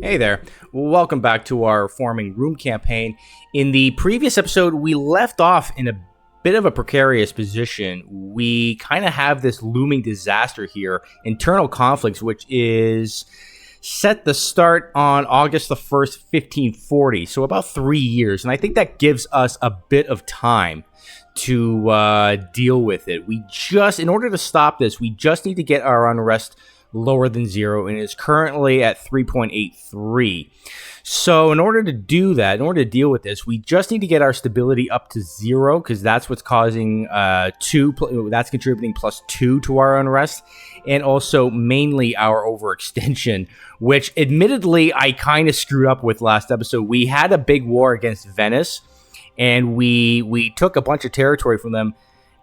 Hey there. Welcome back to our forming room campaign. In the previous episode, we left off in a bit of a precarious position. We kind of have this looming disaster here, internal conflicts, which is set the start on August the 1st, 1540, so about 3 years. And I think that gives us a bit of time to deal with it. In order to stop this, we just need to get our unrest lower than 0, and is currently at 3.83. So in order to do that, in order to deal with this, we just need to get our stability up to 0, because that's what's causing that's contributing +2 to our unrest, and also mainly our overextension, which admittedly I kind of screwed up with last episode. We had a big war against Venice, and we took a bunch of territory from them.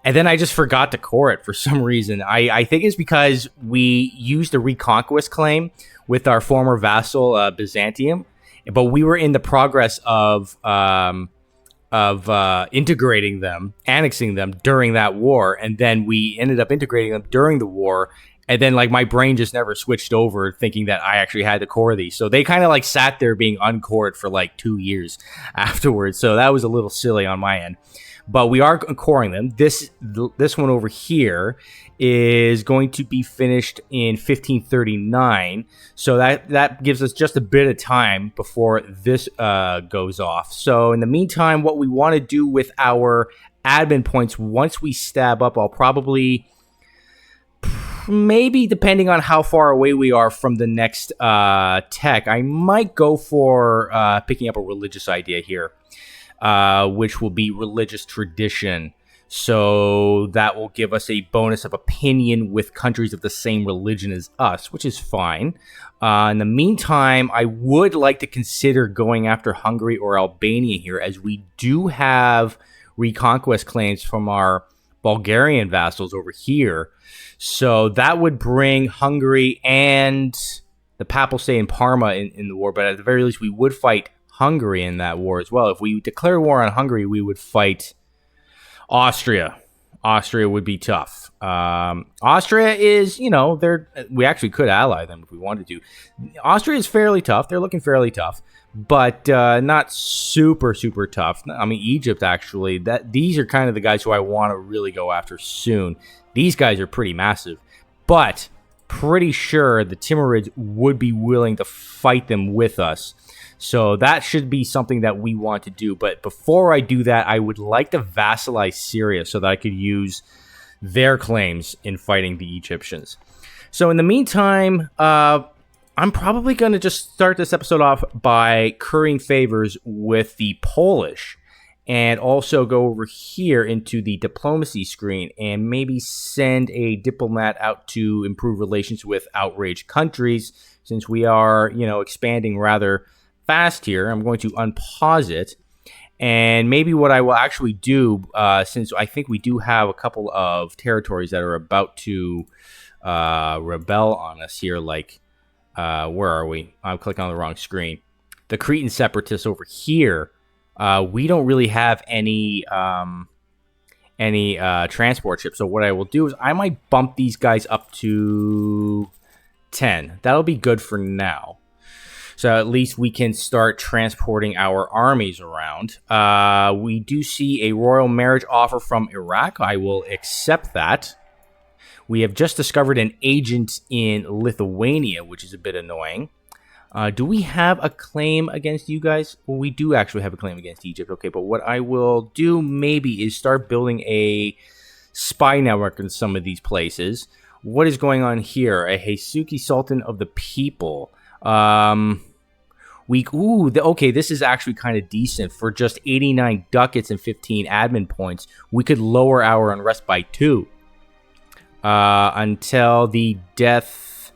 And then I just forgot to core it for some reason. I think it's because we used a reconquest claim with our former vassal Byzantium, but we were in the progress of integrating them, annexing them during that war, and then we ended up integrating them during the war. And then my brain just never switched over, thinking that I actually had to core these. So they kind of sat there being uncored for 2 years afterwards. So that was a little silly on my end. But we are coring them. This one over here is going to be finished in 1539. So that gives us just a bit of time before this goes off. So in the meantime, what we want to do with our admin points, once we stab up, I'll probably, maybe depending on how far away we are from the next tech, I might go for picking up a religious idea here. Which will be religious tradition. So that will give us a bonus of opinion with countries of the same religion as us, which is fine. In the meantime, I would like to consider going after Hungary or Albania here, as we do have reconquest claims from our Bulgarian vassals over here. So that would bring Hungary and the Papal State in Parma in the war, but at the very least, we would fight Hungary in that war as well. If we declare war on Hungary, we would fight Austria. Austria would be tough. Austria is, we actually could ally them if we wanted to. Austria is fairly tough. They're looking fairly tough, but not super, super tough. I mean, Egypt, actually, these are kind of the guys who I want to really go after soon. These guys are pretty massive, but pretty sure the Timurids would be willing to fight them with us. So that should be something that we want to do. But before I do that, I would like to vassalize Syria so that I could use their claims in fighting the Egyptians. So in the meantime, I'm probably going to just start this episode off by currying favors with the Polish, and also go over here into the diplomacy screen and maybe send a diplomat out to improve relations with outraged countries, since we are, expanding rather fast here. I'm going to unpause it, and maybe what I will actually do, since I think we do have a couple of territories that are about to rebel on us here, where are we? I'm clicking on the wrong screen. The Cretan separatists over here. We don't really have any transport ships. So what I will do is I might bump these guys up to 10. That'll be good for now. So at least we can start transporting our armies around. We do see a royal marriage offer from Iraq. I will accept that. We have just discovered an agent in Lithuania, which is a bit annoying. Do we have a claim against you guys? Well, we do actually have a claim against Egypt. Okay, but what I will do maybe is start building a spy network in some of these places. What is going on here? A Hesuki Sultan of the People. Okay, this is actually kind of decent. For just 89 ducats and 15 admin points, we could lower our unrest by 2 until the death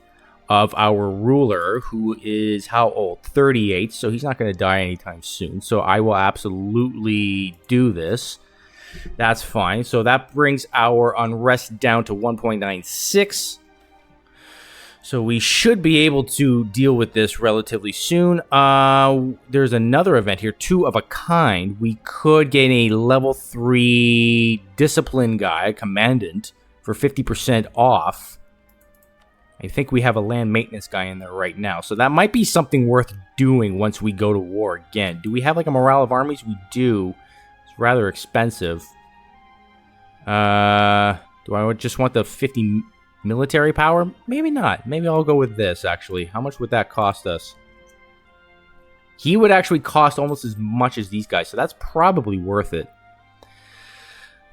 of our ruler, who is how old? 38, so he's not going to die anytime soon. So I will absolutely do this. That's fine. So that brings our unrest down to 1.96. So we should be able to deal with this relatively soon. There's another event here, 2 of a kind. We could gain a level 3 discipline guy, commandant, for 50% off. I think we have a land maintenance guy in there right now. So that might be something worth doing once we go to war again. Do we have like a morale of armies? We do. It's rather expensive. Do I just want the 50 military power? Maybe not. Maybe I'll go with this, actually. How much would that cost us? He would actually cost almost as much as these guys, so that's probably worth it.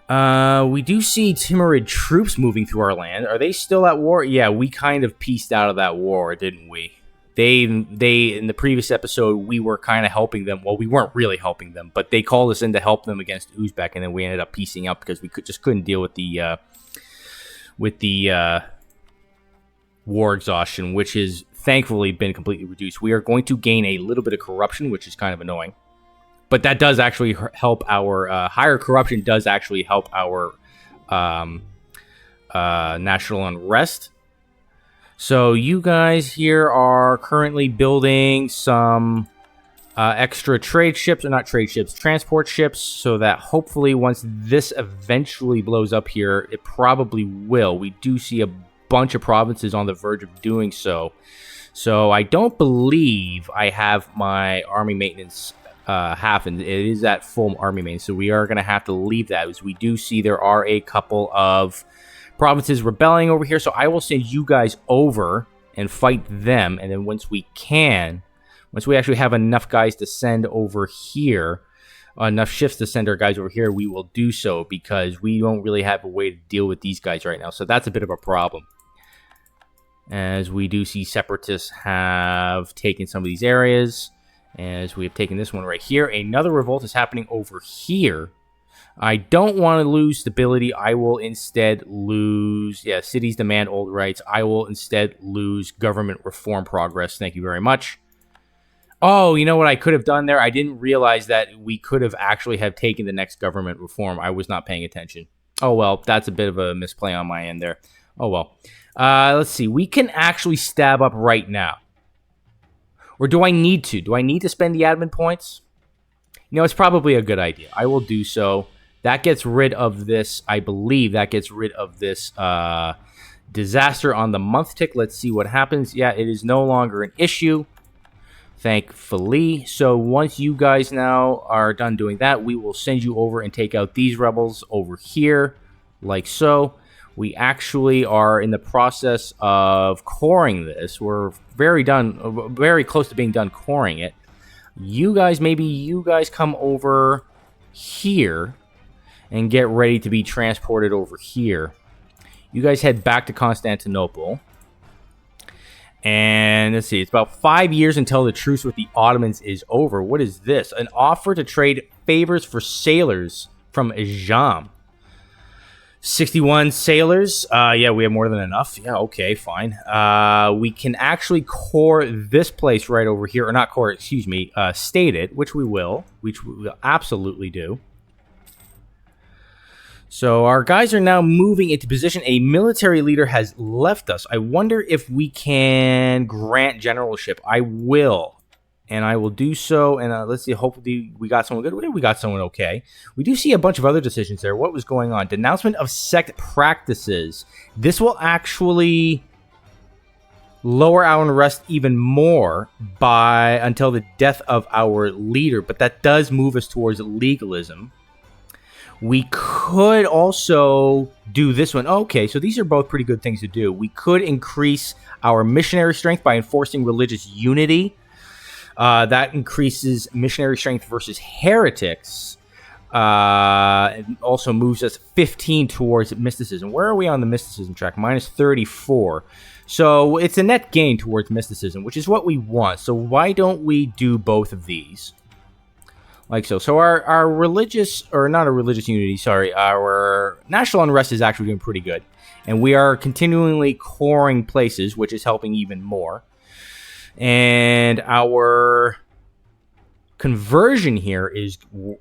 We do see Timurid troops moving through our land. Are they still at war? Yeah, we kind of pieced out of that war, didn't we? They in the previous episode, we were kind of helping them. Well, we weren't really helping them, but they called us in to help them against Uzbek, and then we ended up piecing out because we just couldn't deal with the war exhaustion, which has thankfully been completely reduced. We are going to gain a little bit of corruption, which is kind of annoying. But that does actually help our higher corruption does actually help our national unrest. So you guys here are currently building some extra trade ships, or not trade ships, transport ships, so that hopefully once this eventually blows up here, it probably will. We do see a bunch of provinces on the verge of doing so. So I don't believe I have my army maintenance half, and it is at full army maintenance, so we are going to have to leave that, as we do see there are a couple of provinces rebelling over here. So I will send you guys over and fight them, and then once we actually have enough guys to send over here, enough ships to send our guys over here, we will do so, because we don't really have a way to deal with these guys right now. So that's a bit of a problem, as we do see separatists have taken some of these areas. As we have taken this one right here. Another revolt is happening over here. I don't want to lose stability. I will instead lose... Yeah, cities demand old rights. I will instead lose government reform progress. Thank you very much. Oh, you know what I could have done there? I didn't realize that we could have actually have taken the next government reform. I was not paying attention. Oh, well, that's a bit of a misplay on my end there. Oh, well. Let's see. We can actually stab up right now. Or do I need to? Do I need to spend the admin points? You know, it's probably a good idea. I will do so. That gets rid of this. I believe that gets rid of this disaster on the month tick. Let's see what happens. Yeah, it is no longer an issue, thankfully. So once you guys now are done doing that, we will send you over and take out these rebels over here, like so. We actually are in the process of coring this. We're very close to being done coring it. Maybe you guys come over here and get ready to be transported over here. You guys head back to Constantinople. And let's see, it's about 5 years until the truce with the Ottomans is over. What is this? An offer to trade favors for sailors from Ijam. 61 sailors. Yeah, we have more than enough. Yeah, okay, fine. We can actually core this place right over here. Or not core, excuse me. State it, which we will. Which we will absolutely do. So our guys are now moving into position. A military leader has left us. I wonder if we can grant generalship. I will. And I will do so. And let's see, hopefully we got someone good. We got someone okay. We do see a bunch of other decisions there. What was going on? Denouncement of sect practices. This will actually lower our unrest even more until the death of our leader. But that does move us towards legalism. We could also do this one. Okay, so these are both pretty good things to do. We could increase our missionary strength by enforcing religious unity. That increases missionary strength versus heretics. It also moves us 15 towards mysticism. Where are we on the mysticism track? Minus 34. So it's a net gain towards mysticism, which is what we want. So why don't we do both of these? Like so. So our religious, or not a religious unity, sorry, our national unrest is actually doing pretty good. And we are continually coring places, which is helping even more. And our conversion here is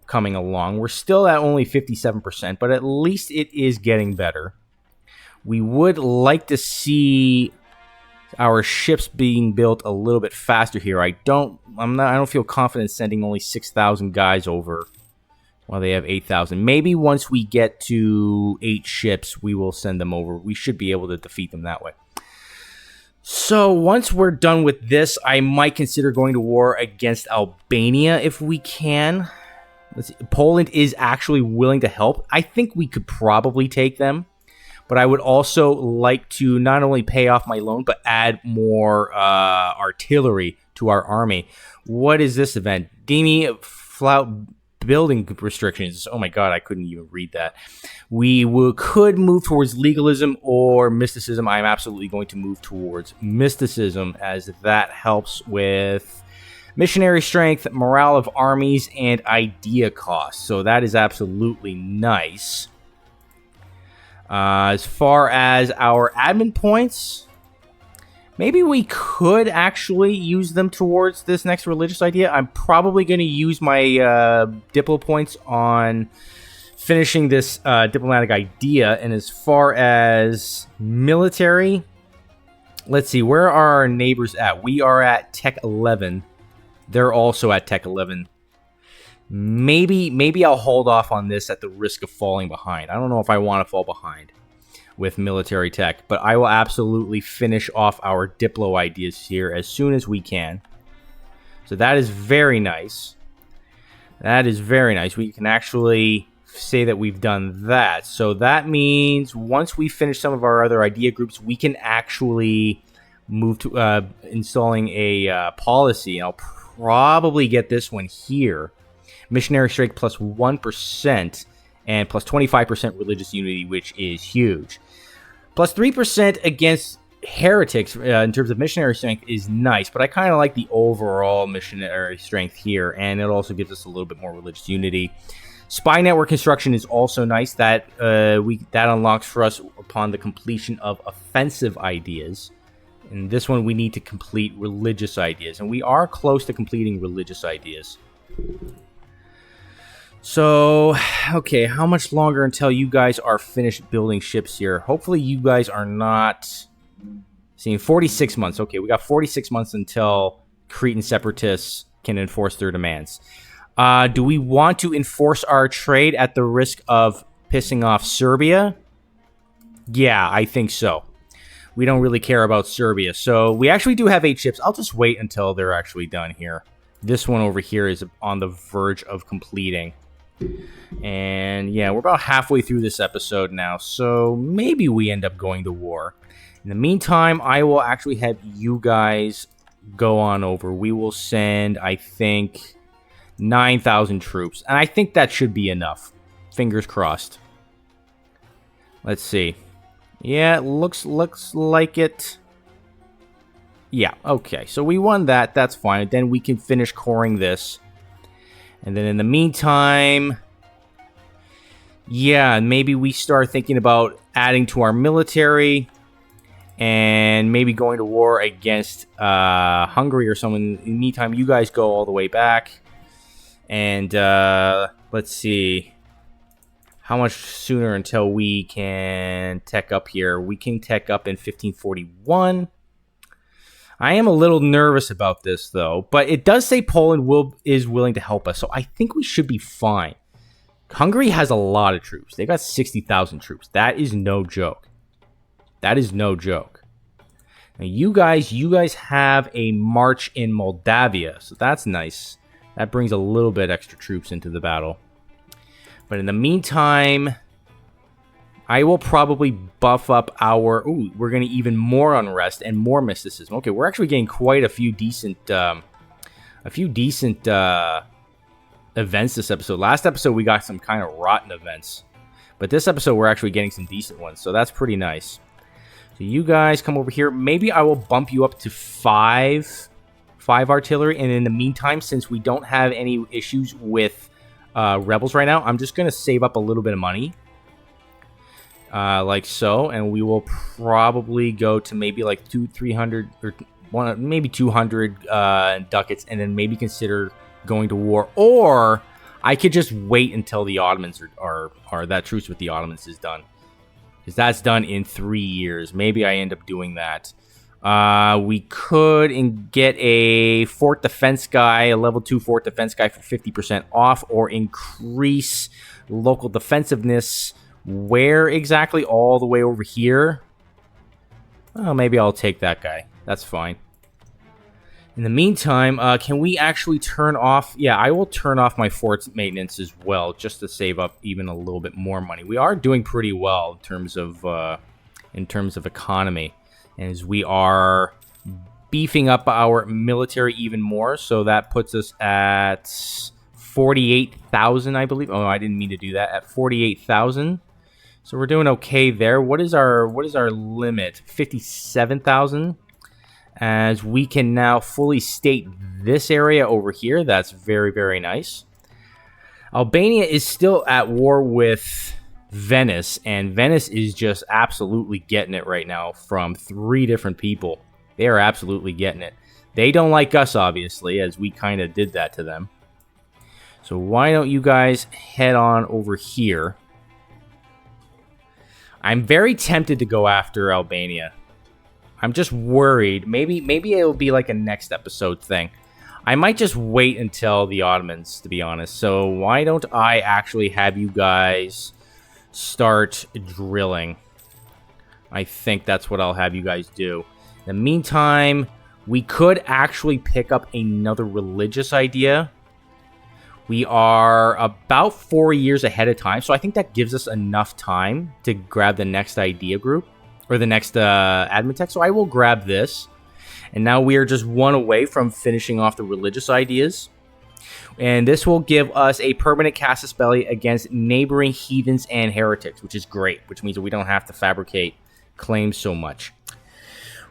coming along. We're still at only 57%, but at least it is getting better. We would like to see our ships being built a little bit faster here. I don't feel confident sending only 6,000 guys over while they have 8,000. Maybe once we get to 8 ships, we will send them over. We should be able to defeat them that way. So once we're done with this, I might consider going to war against Albania if we can. Let's see. Poland is actually willing to help. I think we could probably take them. But I would also like to not only pay off my loan, but add more artillery to our army. What is this event? Demi flout building restrictions. Oh my god, I couldn't even read that. Could move towards legalism or mysticism. I'm absolutely going to move towards mysticism, as that helps with missionary strength, morale of armies, and idea costs. So that is absolutely nice. As far as our admin points, maybe we could actually use them towards this next religious idea. I'm probably going to use my Diplo points on finishing this diplomatic idea. And as far as military, let's see, where are our neighbors at? We are at Tech 11. They're also at Tech 11. Maybe I'll hold off on this at the risk of falling behind. I don't know if I want to fall behind with military tech, but I will absolutely finish off our Diplo ideas here as soon as we can. So that is very nice. That is very nice. We can actually say that we've done that. So that means once we finish some of our other idea groups, we can actually move to installing a policy. I'll probably get this one here. Missionary strength plus 1% and plus 25% religious unity, which is huge. Plus 3% against heretics in terms of missionary strength is nice, but I kind of like the overall missionary strength here, and it also gives us a little bit more religious unity. Spy network construction is also nice. That unlocks for us upon the completion of offensive ideas. And this one we need to complete religious ideas, and we are close to completing religious ideas. So, okay, how much longer until you guys are finished building ships here? Hopefully you guys are not... Seeing 46 months. Okay, we got 46 months until Cretan separatists can enforce their demands. Do we want to enforce our trade at the risk of pissing off Serbia? Yeah, I think so. We don't really care about Serbia. So we actually do have 8 ships. I'll just wait until they're actually done here. This one over here is on the verge of completing. And yeah, we're about halfway through this episode now, so maybe we end up going to war. In the meantime, I will actually have you guys go on over. We will send, I think, 9,000 troops, and I think that should be enough. Fingers crossed. Let's see. Yeah, it looks like it. Yeah, okay, so we won that. That's fine. Then we can finish coring this. And then in the meantime, yeah, maybe we start thinking about adding to our military and maybe going to war against Hungary or someone. In the meantime, you guys go all the way back. And let's see. How much sooner until we can tech up here? We can tech up in 1541. I am a little nervous about this, though, but it does say Poland is willing to help us, so I think we should be fine. Hungary has a lot of troops. They got 60,000 troops. That is no joke. That is no joke. Now, you guys have a march in Moldavia, so that's nice. That brings a little bit extra troops into the battle. But in the meantime, I will probably buff up our... Ooh, we're going to even more unrest and more mysticism. Okay, we're actually getting quite a few decent events this episode. Last episode, we got some kind of rotten events. But this episode, we're actually getting some decent ones. So that's pretty nice. So you guys come over here. Maybe I will bump you up to 5 artillery. And in the meantime, since we don't have any issues with rebels right now, I'm just going to save up a little bit of money. Like so, and we will probably go to maybe like 300 or maybe 200 ducats, and then maybe consider going to war. Or I could just wait until the Ottomans are that truce with the Ottomans is done, because that's done in 3 years. Maybe I end up doing that. We could get a fort defense guy, a level 2 fort defense guy for 50% off, or increase local defensiveness. Where exactly? All the way over here? Oh, maybe I'll take that guy. That's fine. In the meantime, can we actually turn off... Yeah, I will turn off my fort's maintenance as well, just to save up even a little bit more money. We are doing pretty well in terms of economy, as we are beefing up our military even more. So that puts us at 48,000, I believe. Oh, I didn't mean to do that. At 48,000. So we're doing okay there. What is our limit? 57,000. As we can now fully state this area over here. That's very, very nice. Albania is still at war with Venice, and Venice is just absolutely getting it right now from 3 different people. They are absolutely getting it. They don't like us, obviously, as we kind of did that to them. So why don't you guys head on over here? I'm very tempted to go after Albania. I'm just worried. Maybe it'll be like a next episode thing. I might just wait until the Ottomans, to be honest. So why don't I actually have you guys start drilling? I think that's what I'll have you guys do. In the meantime, we could actually pick up another religious idea. We are about 4 years ahead of time, so I think that gives us enough time to grab the next idea group. Or the next admin tech. So I will grab this. And now we are just 1 away from finishing off the religious ideas. And this will give us a permanent casus belli against neighboring heathens and heretics, which is great. Which means that we don't have to fabricate claims so much.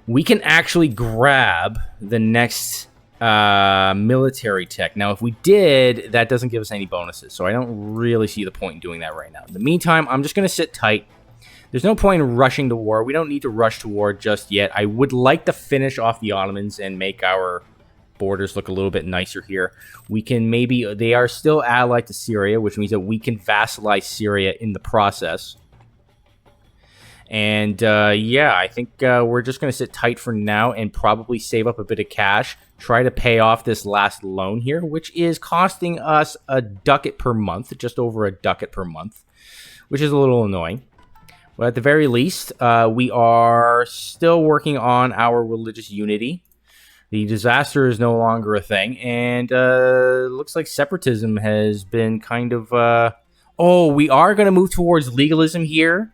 We can actually grab the next military tech. Now, if we did, that doesn't give us any bonuses. So I don't really see the point in doing that right now. In the meantime, I'm just going to sit tight. There's no point in rushing to war. We don't need to rush to war just yet. I would like to finish off the Ottomans and make our borders look a little bit nicer here. We can maybe... They are still allied to Syria, which means that we can vassalize Syria in the process. And, yeah, I think we're just going to sit tight for now and probably save up a bit of cash. Try to pay off this last loan here, which is costing us a ducat per month. Just over a ducat per month, which is a little annoying. But at the very least, we are still working on our religious unity. The disaster is no longer a thing. And looks like separatism has been kind of... Oh, we are going to move towards legalism here.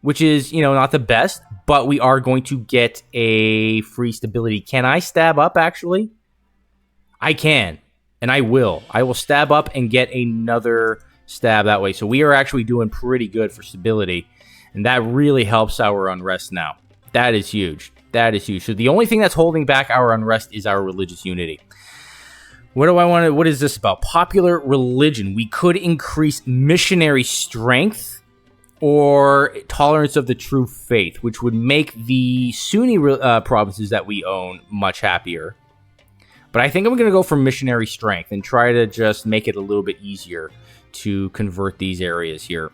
Which is, you know, not the best. But we are going to get a free stability. Can I stab up, actually? I can. And I will. I will stab up and get another stab that way. So we are actually doing pretty good for stability. And that really helps our unrest now. That is huge. That is huge. So the only thing that's holding back our unrest is our religious unity. What do I want to... What is this about? Popular religion. We could increase missionary strength or tolerance of the true faith, which would make the Sunni provinces that we own much happier. But I think I'm going to go for missionary strength and try to just make it a little bit easier to convert these areas here.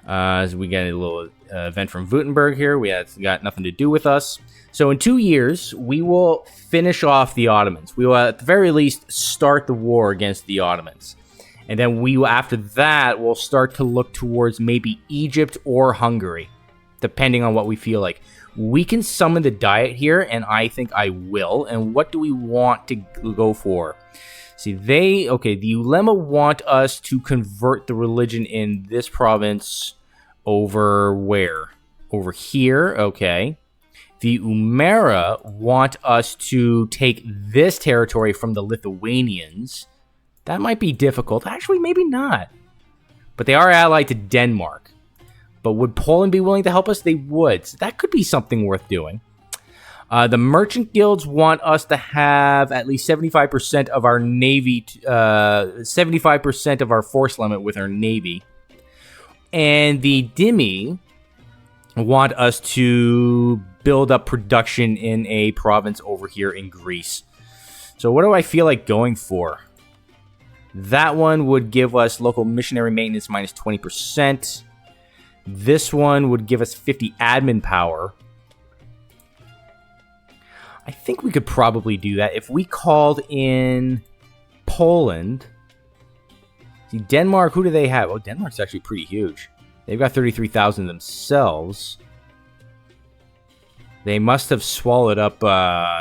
As we get a little event from Württemberg here. It's got nothing to do with us. So in 2 years, we will finish off the Ottomans. We will, at the very least, start the war against the Ottomans. And then we will, after that, we'll start to look towards maybe Egypt or Hungary, depending on what we feel like. We can summon the Diet here, and I think I will. And what do we want to go for? See, the Ulema want us to convert the religion in this province over where? Over here, okay. The Umera want us to take this territory from the Lithuanians. That might be difficult. Actually, maybe not. But they are allied to Denmark. But would Poland be willing to help us? They would. So that could be something worth doing. The merchant guilds want us to have at least 75% of our navy, 75% of our force limit with our navy. And the Dhimmi want us to build up production in a province over here in Greece. So what do I feel like going for? That one would give us local missionary maintenance minus 20%. This one would give us 50 admin power. I think we could probably do that. If we called in Poland... See, Denmark, who do they have? Oh, Denmark's actually pretty huge. They've got 33,000 themselves. They must have swallowed up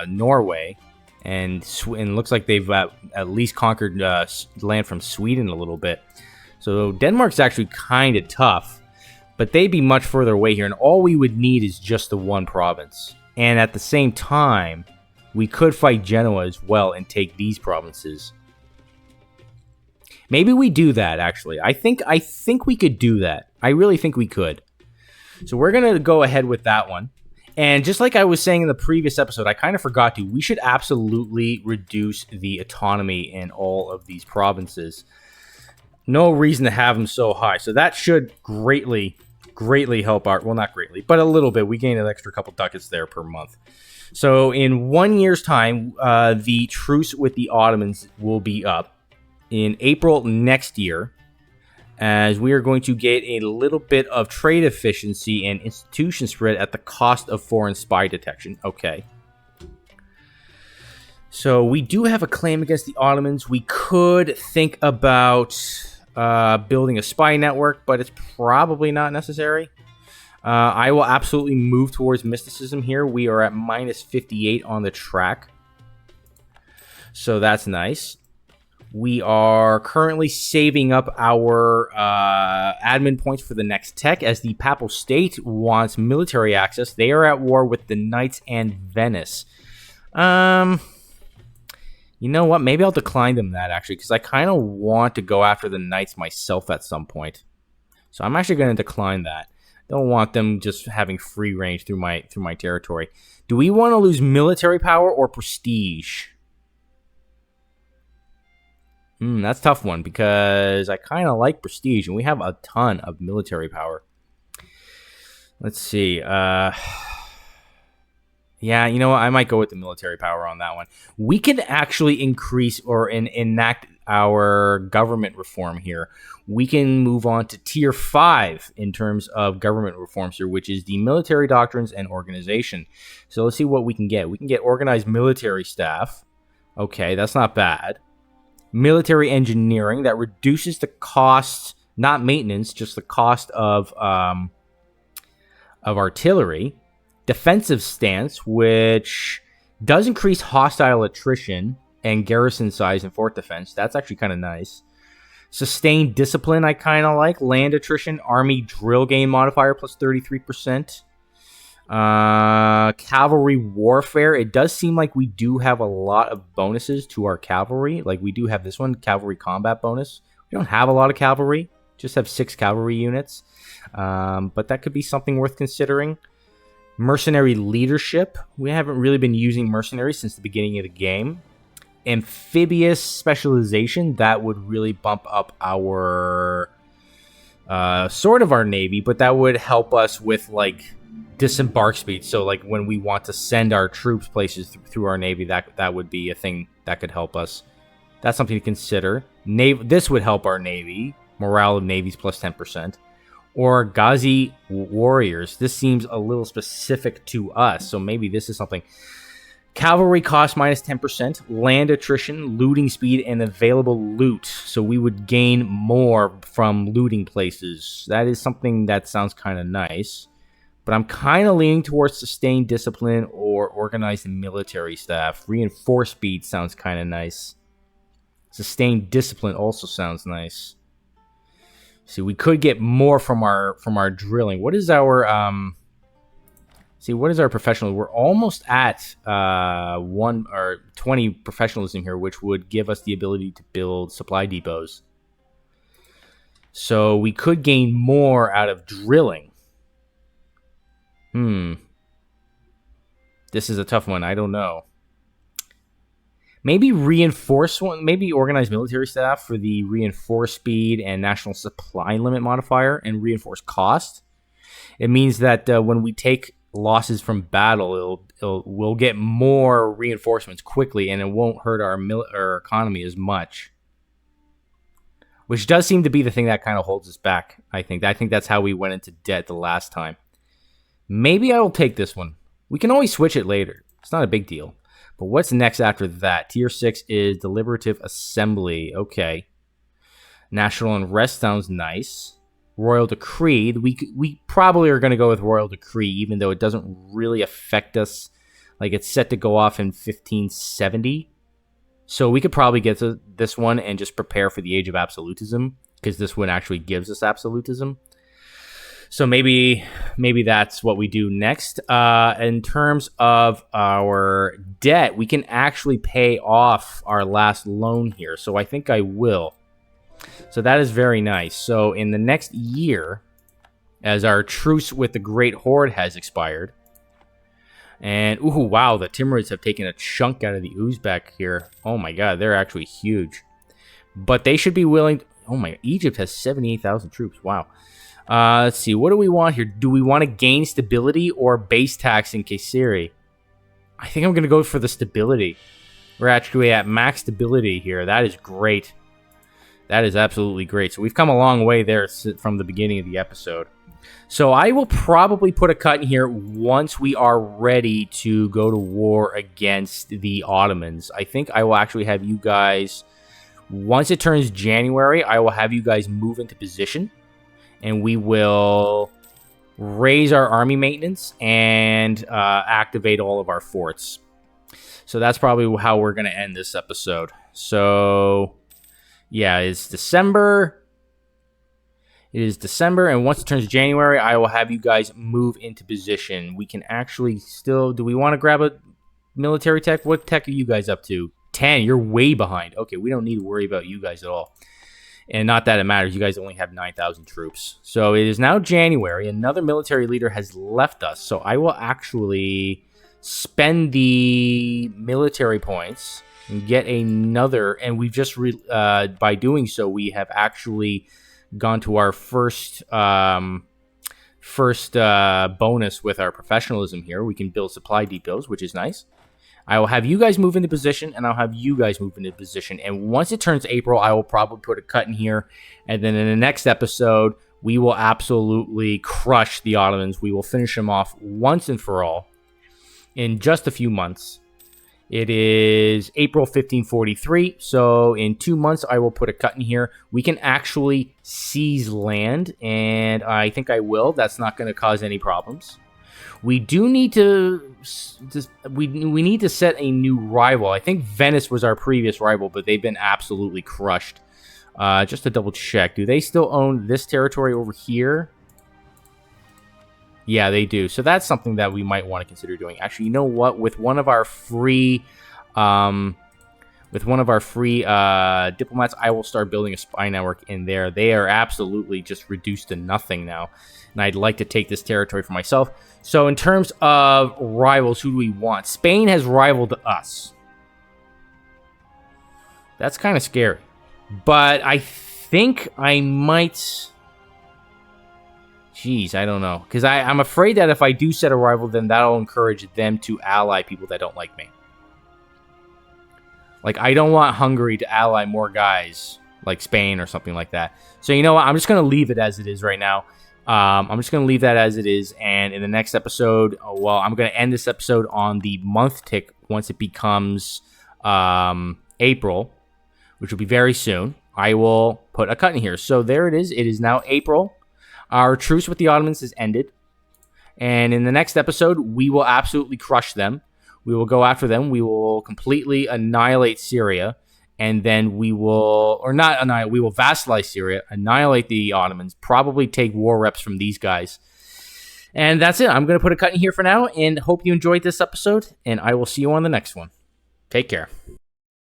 Norway, and looks like they've at least conquered land from Sweden a little bit. So Denmark's actually kind of tough, but they'd be much further away here, and all we would need is just the one province. And at the same time, we could fight Genoa as well and take these provinces. Maybe we do that, actually. I think we could do that. I really think we could. So we're going to go ahead with that one. And just like I was saying in the previous episode, I kind of forgot to. We should absolutely reduce the autonomy in all of these provinces. No reason to have them so high. So that should greatly help our... Well, not greatly, but a little bit. We gain an extra couple ducats there per month. So in 1 year's time, the truce with the Ottomans will be up. In April next year, as we are going to get a little bit of trade efficiency and institution spread at the cost of foreign spy detection. Okay. So we do have a claim against the Ottomans. We could think about building a spy network, but it's probably not necessary. I will absolutely move towards mysticism here. We are at minus 58 on the track. So that's nice. We are currently saving up our admin points for the next tech as the Papal State wants military access. They are at war with the Knights and Venice. You know what? Maybe I'll decline them that, actually, because I kind of want to go after the Knights myself at some point. So I'm actually going to decline that. Don't want them just having free range through my territory. Do we want to lose military power or prestige? That's a tough one because I kind of like prestige, and we have a ton of military power. Let's see. Yeah, you know what? I might go with the military power on that one. We can actually increase or enact our government reform here. We can move on to Tier 5 in terms of government reforms here, which is the military doctrines and organization. So let's see what we can get. We can get organized military staff. Okay, that's not bad. Military engineering, that reduces the cost, not maintenance, just the cost of artillery. Defensive stance, which does increase hostile attrition and garrison size in fort defense. That's actually kind of nice. Sustained discipline, I kind of like. Land attrition, army drill gain modifier plus 33%. Cavalry warfare. It does seem like we do have a lot of bonuses to our cavalry. Like we do have this one, cavalry combat bonus. We don't have a lot of cavalry, just have 6 cavalry units. But that could be something worth considering. Mercenary leadership. We haven't really been using mercenaries since the beginning of the game. Amphibious specialization. That would really bump up our sort of our navy, but that would help us with like disembark speed. So like when we want to send our troops places through our navy, that would be a thing that could help us. That's something to consider. This would help our navy. Morale of navies plus 10%. Or Ghazi warriors. This seems a little specific to us, so maybe this is something. Cavalry cost minus 10%. Land attrition, looting speed, and available loot. So we would gain more from looting places. That is something that sounds kind of nice. But I'm kind of leaning towards sustained discipline or organized military staff. Reinforced speed sounds kind of nice. Sustained discipline also sounds nice. See, we could get more from our drilling. What is our what is our professional? We're almost at 1 or 20 professionalism here, which would give us the ability to build supply depots. So we could gain more out of drilling. This is a tough one. I don't know. Maybe reinforce one. Maybe organize military staff for the reinforced speed and national supply limit modifier and reinforce cost. It means that when we take losses from battle, we'll get more reinforcements quickly, and it won't hurt our economy as much. Which does seem to be the thing that kind of holds us back. I think that's how we went into debt the last time. Maybe I will take this one. We can always switch it later. It's not a big deal. But what's next after that? Tier 6 is deliberative assembly. Okay. National unrest sounds nice. royal decree. We probably are going to go with royal decree, even though it doesn't really affect us. Like, it's set to go off in 1570. So we could probably get to this one and just prepare for the age of absolutism, because this one actually gives us absolutism. So maybe that's what we do next. In terms of our debt, we can actually pay off our last loan here. So I think I will. So that is very nice. So in the next year, as our truce with the Great Horde has expired, and ooh, wow, the Timurids have taken a chunk out of the Uzbek here. Oh my god, they're actually huge. But they should be willing. Oh my, Egypt has 78,000 troops. Wow. Let's see, what do we want here? Do we want to gain stability or base tax in Kayseri? I think I'm going to go for the stability. We're actually at max stability here. That is great. That is absolutely great. So we've come a long way there from the beginning of the episode. So I will probably put a cut in here once we are ready to go to war against the Ottomans. I think I will actually have you guys, once it turns January, I will have you guys move into position. And we will raise our army maintenance and activate all of our forts. So that's probably how we're going to end this episode. So, yeah, it's December. It is December, and once it turns January, I will have you guys move into position. We can actually still... Do we want to grab a military tech? What tech are you guys up to? 10. You're way behind. Okay, we don't need to worry about you guys at all. And not that it matters. You guys only have 9,000 troops. So it is now January. Another military leader has left us. So I will actually spend the military points and get another. And we've just, by doing so, we have actually gone to our first bonus with our professionalism here. We can build supply depots, which is nice. I will have you guys move into position, and I'll have you guys move into position. And once it turns April, I will probably put a cut in here. And then in the next episode, we will absolutely crush the Ottomans. We will finish them off once and for all in just a few months. It is April 1543, so in 2 months, I will put a cut in here. We can actually seize land, and I think I will. That's not going to cause any problems. We do need to we need to set a new rival. I think Venice was our previous rival, but they've been absolutely crushed. Just to double check, do they still own this territory over here? Yeah, they do. So that's something that we might want to consider doing. Actually, you know what? With one of our free diplomats, I will start building a spy network in there. They are absolutely just reduced to nothing now. And I'd like to take this territory for myself. So in terms of rivals, who do we want? Spain has rivaled us. That's kind of scary. But I think I might... Jeez, I don't know. Because I'm afraid that if I do set a rival, then that'll encourage them to ally people that don't like me. Like, I don't want Hungary to ally more guys like Spain or something like that. So, you know what? I'm just going to leave it as it is right now. I'm just going to leave that as it is. And in the next episode, well, I'm going to end this episode on the month tick once it becomes April, which will be very soon. I will put a cut in here. So there it is. It is now April. Our truce with the Ottomans has ended. And in the next episode, we will absolutely crush them. We will go after them. We will completely annihilate Syria. And then we will, or not annihilate, we will vassalize Syria, annihilate the Ottomans, probably take war reps from these guys. And that's it. I'm going to put a cut in here for now and hope you enjoyed this episode. And I will see you on the next one. Take care.